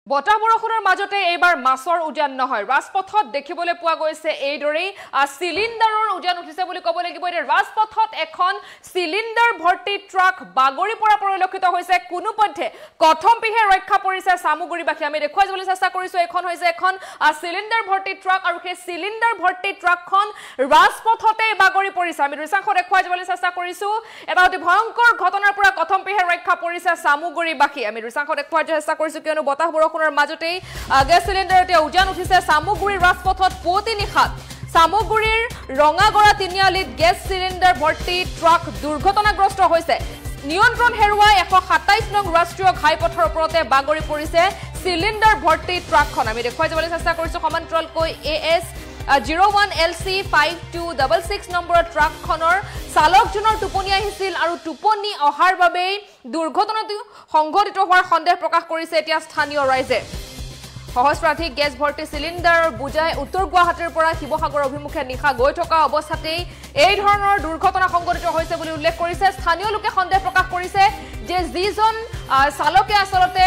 বতাহ বৰষুণৰ মাজতে এইবাৰ মাছৰ উজান নহয় ৰাজপথত দেখিবলৈ পোৱা গৈছে এইদৰেই সিলিন্ডাৰৰ উজান উঠিছে বুলি ক'ব লাগিব এই ৰাজপথত এখন সিলিন্ডাৰ ভৰ্তি ট্ৰাক বাগৰি পৰা পৰিলক্ষিত হৈছে কোনোপধ্যে কথম পিহে ৰক্ষা পৰিছে সামুগুৰিবাসী আমি দেখুৱাই যাবলৈ চেষ্টা কৰিছো এখন হৈছে এখন সিলিন্ডাৰ ভৰ্তি ট্ৰাক আৰু সেই সিলিন্ডাৰ ভৰ্তি ট্ৰাকখন ৰাজপথতে বাগৰি পৰিছে আমি দৃশ্যাংশ দেখুৱাই যাবলৈ চেষ্টা কৰিছো এটা অতি ভয়ংকৰ ঘটনাৰ পৰা কথম পিহে ৰক্ষা পৰিছে সামুগুৰিবাসী আমি দৃশ্যাংশ দেখুৱাই চেষ্টা কৰিছো কিয়নো বতাহ বৰষুণৰ মাজতে গ্যাস সিলিন্ডাৰতে উজান উঠিছে সামুগুৰিৰ ৰাজপথত পুৱতি নিশাত সামুগুৰিৰ ৰঙাগড়া তিনিআলিত গ্যাস সিলিন্ডাৰ ভৰ্তি ট্ৰাক দুৰ্ঘটনাগ্ৰস্ত হৈছে নিয়ন্ত্ৰণ হেৰুৱাই 127 নং ৰাষ্ট্ৰীয় ঘাইপথৰ ওপৰতে বাগৰি পৰিছে সিলিন্ডাৰ ভৰ্তি ট্ৰাকখন আমি দেখুৱাই যাবলৈ চেষ্টা কৰিছো সমান্তৰালকৈ AS 01LC5266 নম্বৰৰ ট্ৰাকখনৰ চালকজনৰ টোপনি আহিছিল আৰু টোপনি অহাৰ বাবে দুৰ্ঘটনাটো সংঘটিত হোৱাৰ সন্দেহ প্ৰকাশ কৰিছে এতিয়া স্থানীয় ৰাইজে সহস্ৰাধিক গ্যাস ভৰ্তি সিলিন্ডাৰ বুজাই উত্তৰ গুৱাহাটীৰ পৰা শিৱসাগৰ অভিমুখে নিশা গৈ থকা অৱস্থাতেই এই ধৰণৰ দুৰ্ঘটনা সংঘটিত হৈছে বুলি উল্লেখ কৰিছে স্থানীয় লোকে সন্দেহ প্ৰকাশ কৰিছে যে যিজন চালকে আসলতে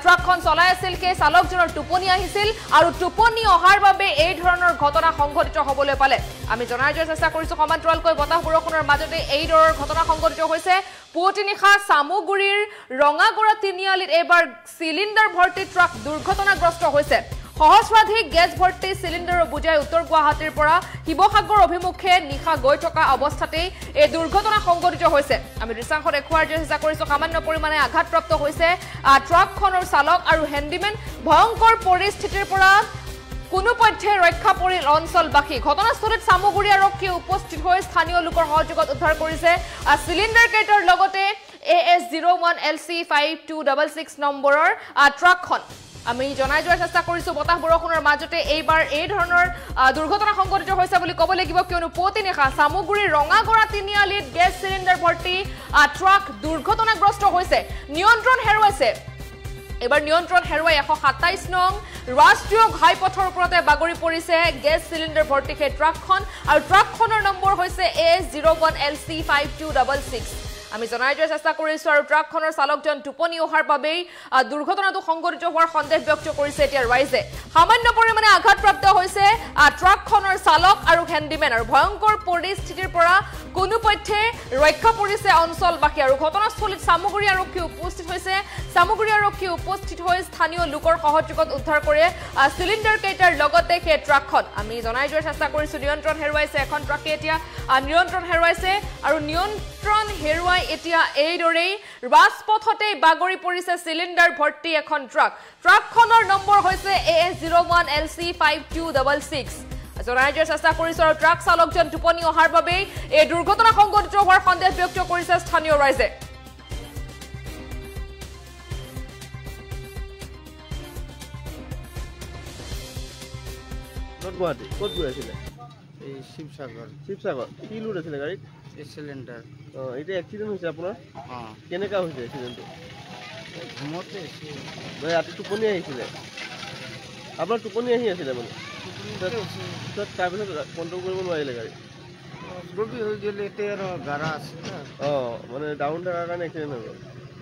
ট্ৰাকখন চলাই আছিল সেই চালকজনৰ টোপনি আহিছিল আৰু টোপনি অহাৰ বাবে এই ধৰণৰ ঘটনা সংঘটিত হ'বলৈ পালে আমি জনাই যোৱাৰ চেষ্টা কৰিছো সমান্তৰালকৈ বতাহ বৰষুণৰ মাজতে এই ধৰণৰ ঘটনা সংঘটিত হৈছে পুৱতি নিশা সামুগুৰিৰ ৰঙাগড়া তিনিআলিত এবাৰ সিলিন্ডাৰ ভৰ্তি ট্ৰাক দুৰ্ঘটনাগ্ৰস্ত হৈছে সহস্ৰাধিক গ্যাস ভৰ্তি সিলিন্ডাৰ বুজাই উত্তৰ গুৱাহাটীৰ পৰা শিৱসাগৰ অভিমুখে নিশা গৈ থকা অৱস্থাতে এই দুৰ্ঘটনা সংঘটিত হৈছে আমি দৃশ্যাংশ দেখুৱাৰ চেষ্টা কৰিছো সামান্য পৰিমাণে আঘাতপ্ৰাপ্ত হৈছে ট্ৰাকখনৰ চালক আৰু হেণ্ডিমেন ভয়ংকৰ পৰিস্থিতিৰ পৰা কোনোপধ্যে ৰক্ষা পৰিল অঞ্চলবাসী ঘটনাস্থলীত সামুগুৰি আৰক্ষী উপস্থিত হৈ স্থানীয় লোকৰ সহযোগত উদ্ধাৰ কৰিছে সিলিন্ডাৰ কেইটাৰ লগতে AS 01LC5266 নম্বৰৰ ট্ৰাকখন আমি জনাই যোৱাৰ চেষ্টা কৰিছো বতাহ বৰষুণৰ মাজতে এইবাৰ এই ধৰণৰ দুৰ্ঘটনা সংঘটিত হৈছে বুলি ক'ব লাগিব কিয়নো পুৱতি নিশা সামুগুৰিৰ ৰঙাগড়া তিনিআলিত গ্যাস সিলিন্ডাৰ ভৰ্তি ট্ৰাক দুৰ্ঘটনাগ্ৰস্ত হৈছে নিয়ন্ত্ৰণ হেৰুৱাইছে এবাৰ নিয়ন্ত্ৰণ হেৰুৱাই 127 নং ৰাষ্ট্ৰীয় ঘাইপথৰ ওপৰতে বাগৰি পৰিছে গ্যাস সিলিন্ডাৰ ভৰ্তি সেই ট্ৰাকখন আৰু ট্ৰাকখনৰ নম্বৰ হৈছে AS 01LC5266 আমি জনাই যোৱাৰ চেষ্টা কৰিছো আৰু ট্ৰাকখনৰ চালকজন টোপনি অহাৰ বাবে দুৰ্ঘটনাটো সংঘটিত হোৱাৰ সন্দেহ ব্যক্ত কৰিছে এতিয়া ৰাইজে সামান্য পৰিমাণে আঘাতপ্ৰাপ্ত হৈছে ট্ৰাকখনৰ চালক আৰু হেণ্ডিমেন আৰু ভয়ংকৰ পৰিস্থিতিৰ পৰা কোনোপধ্যে ৰক্ষা পৰিছে অঞ্চলবাসী আৰু ঘটনাস্থলীত সামুগুৰি আৰক্ষী উপস্থিত হৈছে সামুগুৰি আৰক্ষী উপস্থিত হৈ স্থানীয় লোকৰ সহযোগত উদ্ধাৰ কৰে সিলিন্ডাৰ কেইটাৰ লগতে সেই ট্ৰাকখন আমি জনাই যোৱাৰ চেষ্টা কৰিছো নিয়ন্ত্ৰণ হেৰুৱাইছে এখন ট্ৰাকে এতিয়া নিয়ন্ত্ৰণ হেৰুৱাইছে আৰু নিয়ন্ত্ৰণ হেৰুৱাই এতিয়া এইদৰেই ৰাজপথতে বাগৰি পৰিছে সিলিন্ডাৰ ভৰ্তি এখন ট্ৰাকখনৰ নম্বৰ হৈছে AS 01LC5266 জনাই যোৱাৰ চেষ্টা কৰিছো আৰু ট্ৰাক চালকজন টোপনি অহাৰ বাবে এই দুৰ্ঘটনা সংঘটিত হোৱাৰ সন্দেহ ব্যক্ত কৰিছে স্থানীয় ৰাইজে গুৱাহাটী ক'ত গৈ আছিলে এই শিৱসাগৰ কি লোড আছিলে গাড়ীত এই সিলিন্ডাৰ এতিয়া এক্সিডেণ্ট হৈছে আপোনাৰ কেনেকুৱা হৈছে এক্সিডেণ্টটো ঘুমতে ৰাতি টোপনি আহিছিলে আপোনাৰ টোপনি আহি আছিলে মানে পিছত তাৰপিছত কণ্ট্ৰল কৰিব নোৱাৰিলে গাড়ী ৰবি হৈ গ'লে এতিয়া আৰু গাড়া আছে মানে ডাউন থকাৰ কাৰণে এক্সিডেণ্ট হৈ গ'ল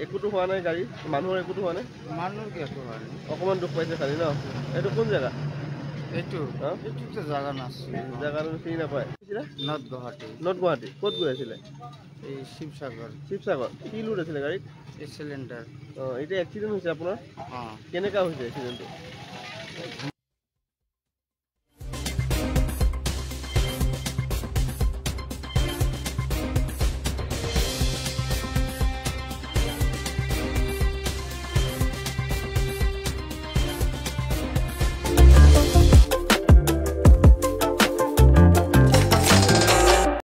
একোতো হোৱা নাই গাড়ী মানুহৰ একোতো হোৱা নাই মানুহৰ কি একো হোৱা নাই অকণমান দুখ পাইছে খালি ন এইটো কোন জেগা এইটোতো জাগা নাছিল জেগাটো চিনি নাপায় নৰ্থ গুৱাহাটী ক'ত গৈ আছিলে এই শিৱসাগৰ কি লোড আছিলে গাড়ীত এই সিলিন্ডাৰ এতিয়া এক্সিডেণ্ট হৈছে আপোনাৰ কেনেকুৱা হৈছে এক্সিডেণ্টটো